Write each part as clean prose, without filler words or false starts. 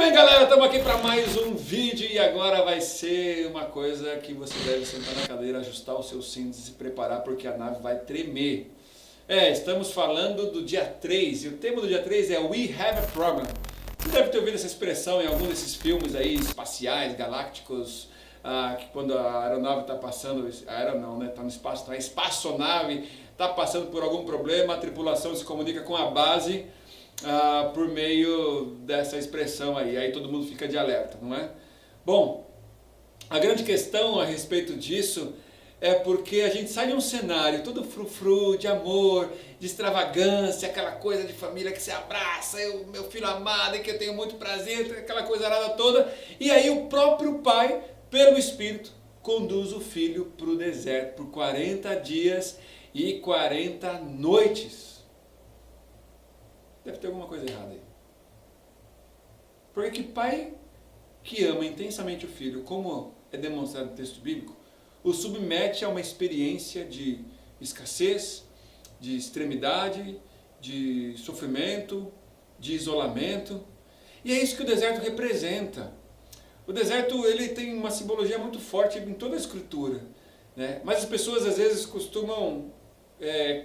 bem, galera, estamos aqui para mais um vídeo e agora vai ser uma coisa que você deve sentar na cadeira, ajustar os seus cintos e se preparar porque a nave vai tremer. Estamos falando do dia 3 e o tema do dia 3 é We Have a Problem. Você deve ter ouvido essa expressão em algum desses filmes aí espaciais, galácticos, que quando a aeronave está passando, está no espaço, então a espaçonave está passando por algum problema, a tripulação se comunica com a base por meio dessa expressão aí todo mundo fica de alerta, não é? Bom, a grande questão a respeito disso é porque a gente sai de um cenário todo frufru, de amor, de extravagância, aquela coisa de família que se abraça, meu filho amado, e que eu tenho muito prazer, aquela coisa arada toda, e aí o próprio pai, pelo Espírito, conduz o filho para o deserto por 40 dias e 40 noites. Deve ter alguma coisa errada aí. Porque que pai que ama intensamente o filho, como é demonstrado no texto bíblico, o submete a uma experiência de escassez, de extremidade, de sofrimento, de isolamento. E é isso que o deserto representa. O deserto ele tem uma simbologia muito forte em toda a Escritura, né? Mas as pessoas às vezes costumam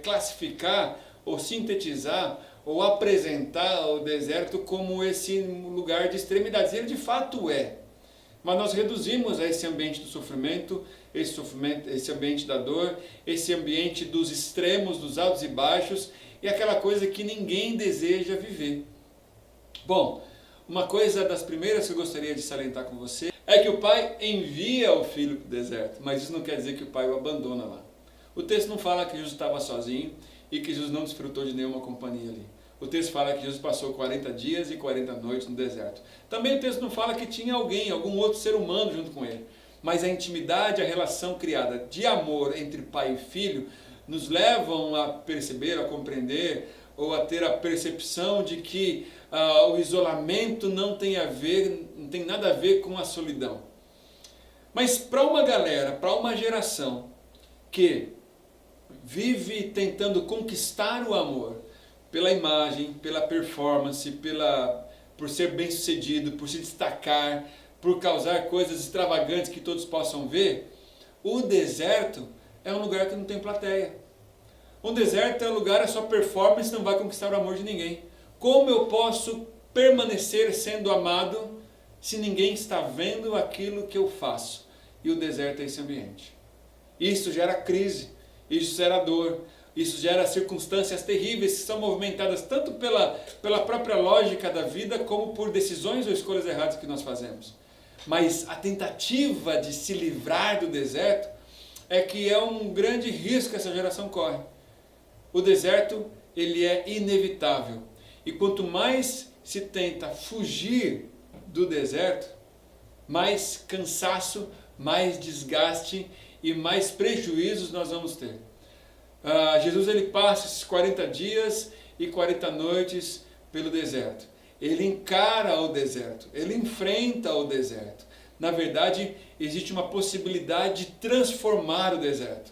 classificar ou sintetizar ou apresentar o deserto como esse lugar de extremidades. Ele de fato é. Mas nós reduzimos a esse ambiente do sofrimento, esse ambiente da dor, esse ambiente dos extremos, dos altos e baixos, e aquela coisa que ninguém deseja viver. Bom, uma coisa das primeiras que eu gostaria de salientar com você é que o pai envia o filho para o deserto, mas isso não quer dizer que o pai o abandona lá. O texto não fala que Jesus estava sozinho e que Jesus não desfrutou de nenhuma companhia ali. O texto fala que Jesus passou 40 dias e 40 noites no deserto. Também o texto não fala que tinha algum outro ser humano junto com ele. Mas a intimidade, a relação criada de amor entre pai e filho nos levam a perceber, a compreender ou a ter a percepção de que o isolamento não tem nada a ver com a solidão. Mas para uma galera, para uma geração que vive tentando conquistar o amor pela imagem, pela performance, por ser bem sucedido, por se destacar, por causar coisas extravagantes que todos possam ver, o deserto é um lugar que não tem plateia. Um deserto é um lugar, a sua performance não vai conquistar o amor de ninguém. Como eu posso permanecer sendo amado se ninguém está vendo aquilo que eu faço? E o deserto é esse ambiente. Isso gera crise, isso gera dor, isso gera circunstâncias terríveis que são movimentadas tanto pela própria lógica da vida como por decisões ou escolhas erradas que nós fazemos. Mas a tentativa de se livrar do deserto é que é um grande risco que essa geração corre. O deserto ele é inevitável e quanto mais se tenta fugir do deserto, mais cansaço, mais desgaste e mais prejuízos nós vamos ter. Jesus ele passa esses 40 dias e 40 noites pelo deserto. Ele encara o deserto, ele enfrenta o deserto. Na verdade, existe uma possibilidade de transformar o deserto.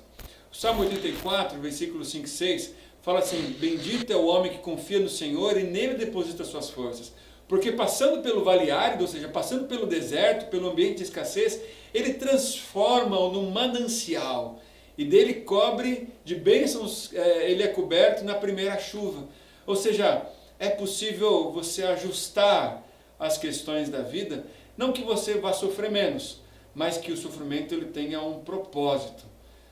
O Salmo 84, versículos 5 e 6, fala assim: bendito é o homem que confia no Senhor e nele deposita suas forças. Porque passando pelo vale árido, ou seja, passando pelo deserto, pelo ambiente de escassez, ele transforma-o num manancial. E dele cobre de bênçãos, ele é coberto na primeira chuva. Ou seja, é possível você ajustar as questões da vida, não que você vá sofrer menos, mas que o sofrimento ele tenha um propósito.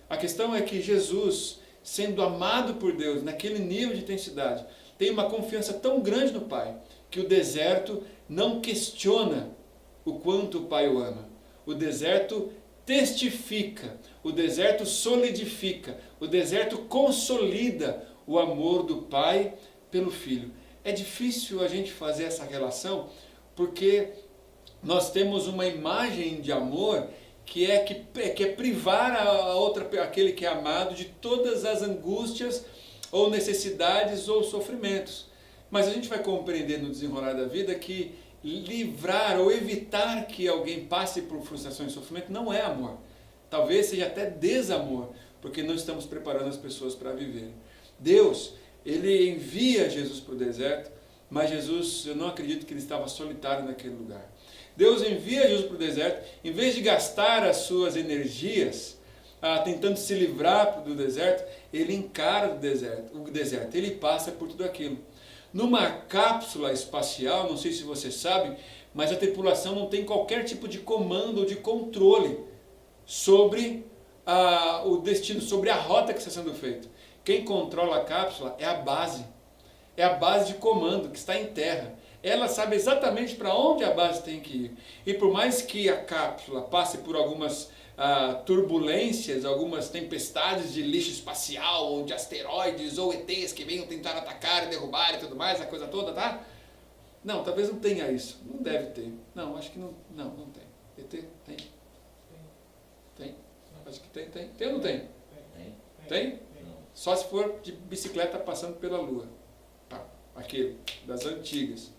A questão é que Jesus, sendo amado por Deus naquele nível de intensidade, tem uma confiança tão grande no Pai, que o deserto não questiona o quanto o Pai o ama. O deserto testifica, o deserto solidifica, o deserto consolida o amor do Pai pelo Filho. É difícil a gente fazer essa relação porque nós temos uma imagem de amor que é privar aquele que é amado de todas as angústias ou necessidades ou sofrimentos. Mas a gente vai compreender no desenrolar da vida que livrar ou evitar que alguém passe por frustração e sofrimento não é amor. Talvez seja até desamor, porque não estamos preparando as pessoas para viver. Deus, ele envia Jesus para o deserto Mas Jesus, eu não acredito que ele estava solitário naquele lugar. Deus envia Jesus para o deserto, em vez de gastar as suas energias tentando se livrar do deserto, ele encara o deserto, ele passa por tudo aquilo. Numa cápsula espacial, não sei se você sabe, mas a tripulação não tem qualquer tipo de comando ou de controle sobre o destino, sobre a rota que está sendo feita. Quem controla a cápsula é a base de comando que está em terra. Ela sabe exatamente para onde a base tem que ir. E por mais que a cápsula passe por algumas turbulências, algumas tempestades de lixo espacial, ou de asteroides, ou ETs que venham tentar atacar e derrubar e tudo mais, a coisa toda, tá? Não, talvez não tenha isso. Não deve ter. Não, acho que não. Não tem. ET? Tem? Tem? Acho que tem. Tem ou não tem? Tem? Só se for de bicicleta passando pela Lua. Aquele, das antigas.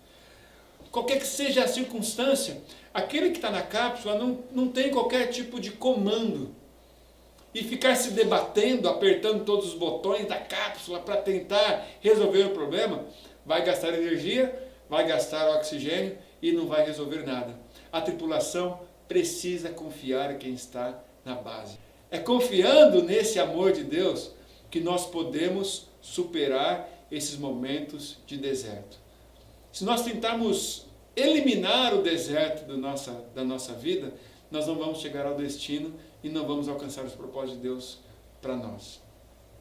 Qualquer que seja a circunstância, aquele que está na cápsula não tem qualquer tipo de comando. E ficar se debatendo, apertando todos os botões da cápsula para tentar resolver o problema, vai gastar energia, vai gastar oxigênio e não vai resolver nada. A tripulação precisa confiar em quem está na base. É confiando nesse amor de Deus que nós podemos superar esses momentos de deserto. Se nós tentarmos eliminar o deserto da nossa vida, nós não vamos chegar ao destino e não vamos alcançar os propósitos de Deus para nós.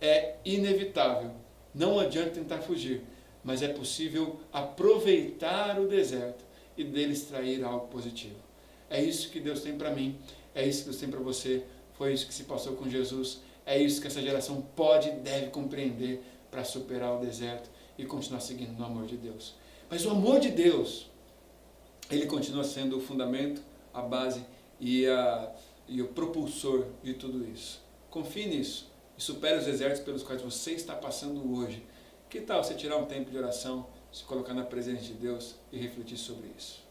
É inevitável, não adianta tentar fugir, mas é possível aproveitar o deserto e dele extrair algo positivo. É isso que Deus tem para mim, é isso que Deus tem para você, foi isso que se passou com Jesus, é isso que essa geração pode e deve compreender para superar o deserto e continuar seguindo no amor de Deus. Mas o amor de Deus, ele continua sendo o fundamento, a base e o propulsor de tudo isso. Confie nisso e supere os desertos pelos quais você está passando hoje. Que tal você tirar um tempo de oração, se colocar na presença de Deus e refletir sobre isso?